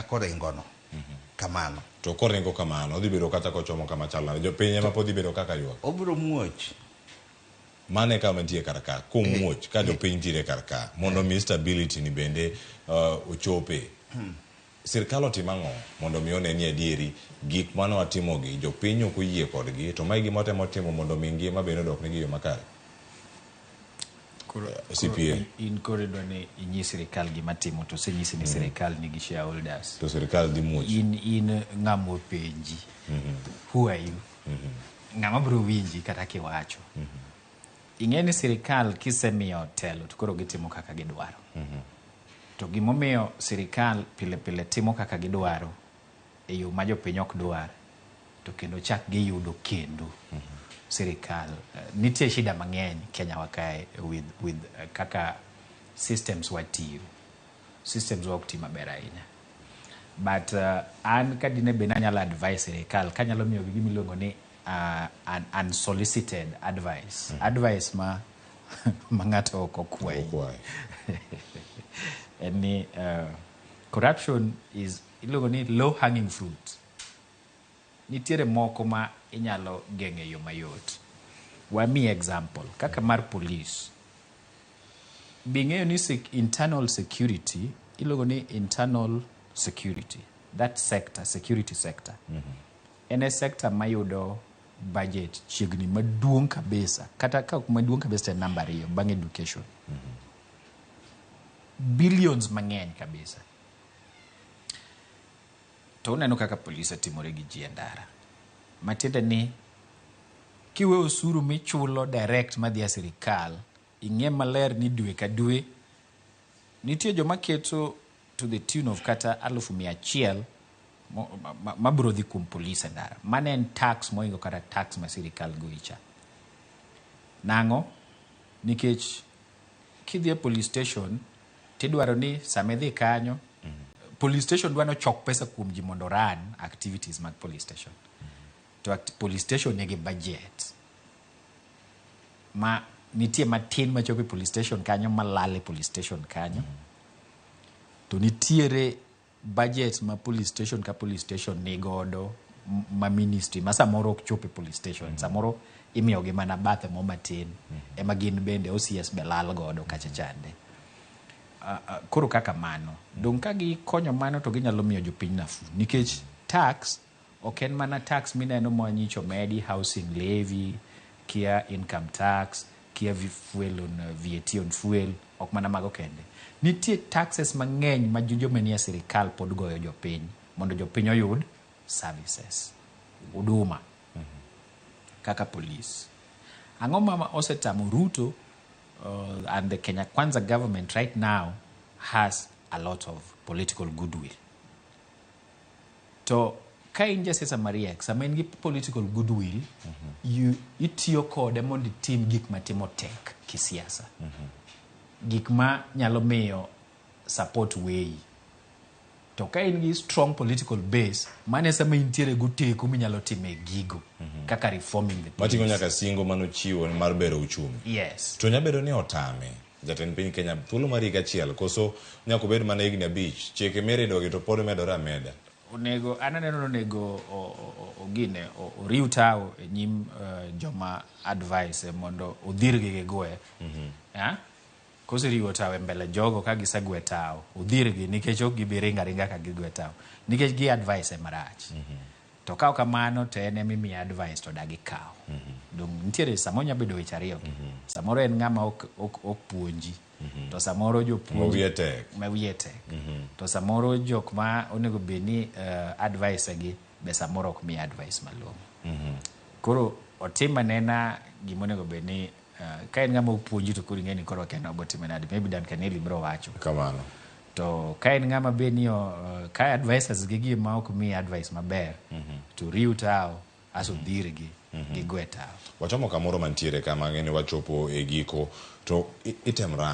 koringono kamano. To koringo kamano odhi bedo kata kochomo kama chalna jopiny ema pod bedo kaka ywak. Obiro muoch. Mane kama nitie karaka komuoch ka jopiny tire karaka mondo mi stability ni bende ochope. Sirkal otimo ang'o mondo mi one ni adieri gik mane watimogi jopiny ok oyie kodgi to mai gima otemo timo mondo mi ngima bende odok negi yo makare. CPA in corridor ne inyisi sirkal gima timo to senyisi ni sirkal nigi shareholders. To sirkal di muoch. In ng'amo penji. Who are you? Ng'ama bro winji kata kiwacho. Ing'eni sirkal kisemiyo telo to koro gitimo kaka gidwaro. To gimomiyo sirkal pile pile timo kaka gidwaro e yo ma jopiny ok dwar to kendo chak giyudo kendo sirkal nitie shida mang'eny Kenya wakae with kaka systems watiyo. Systems ok ti maber ahinya. But an kadine be nanyalo advise sirkal kanyalo miyo gima iluongo ni an unsolicited advice. Advice ma ng'ato ok okwayi. And corruption is iluongo ni low hanging fruit. Nitiere moko ma inyalo geng'e yo mayot. Wami example kaka mar police. Bing'eyo ni internal security iluongo ni internal security. That sector, security sector. En a sector mayudo budget chiegni maduong' kabisa. Kata ka maduong' kabisa en namba 2 bang' education. Billions mang'eny kabisa. To uneno kaka polisi timore gi ji endara. Matiende ni kiwe osuru michulo direct madhi a sirkal, ing'e maler ni dwe ka dwe nitie joma keto to the tune of kata 100,000 mabro dhi kuom polisi endara. Mane en tax moingo kata tax ma sirkal goicha. Nang'o? Nikech kidhi a police station tidwaro ni samedhi kanyo police station dwano chok pesa kuom ji mondo run activities mag police station. To police station nigi budget ma nitie matin machope police station kanyo malale police station kanyo. To nitiere budget ma police station ka police station nigodo ma ministry ma samoro ok chope police station. Samoro imiyogi mana bathe mo matin ema gin bende OCS be lal godo kacha chande. Koro kaka mano dong ka gikonyo mano to ginyalo miyo jopiny nafu nikech tax ok en mana tax mineno mwanyicho medi housing levy kia income tax kia fuel on VAT on fuel ok mana mago kende. Nitie taxes mang'eny ma jomanie sirkal pod goyo jopiny mondo jopiny oyud services huduma kaka police. Ang'o mama osetamo Ruto and the Kenya Kwanza government right now has a lot of political goodwill. To ka inja sesa mariek, sama in gi political goodwill, itiyo kode mondo itim gik matimo tek kisiasa. Gik ma nyalo miyo support weyi. To ka in gi strong political base, mane sama intiere guteko minyalo time gigo. Kaka reforming the police. Matingo nyaka singo mano chiwo mar bero uchumi. Yes. To nyabedo ni otame. Jatend piny Kenya thuolo mar higa achiel koso nyako bed mana higni 5 chike mere dogi to pod medore ameda. Onego ananeno onego ogine oriw tawo e nyim joma advice mondo odhir gi gwe. Koso riwo tawo mbele jogo ka gisegwe tawo odhir gi nikech ok gibiringa ringa ka gigwe tawo nikech gi advice marach. To kao kamano to en emi advice to dagi kao. Dong nitiere samoro nyabedo weche ariyo. Samoro en ng'ama ok puonji. To samoro jopuonji ma wiye tek. To samoro jok ma onego beni advice gi be samoro ok mi advice malong'o. Koro otima nena gimonego beni ka en ng'ama opuonji to koro ing'eni koro kendo obotime nade. Maybe Dan Kaneli bro wacho. Kamano. To ka en ng'ama beni ka advisors gi gima ok mi advice maber to riw tawo aso dhir gi gwe tawo. Wachomo kamoro mantiere kama ng'eni wachopo e giko to item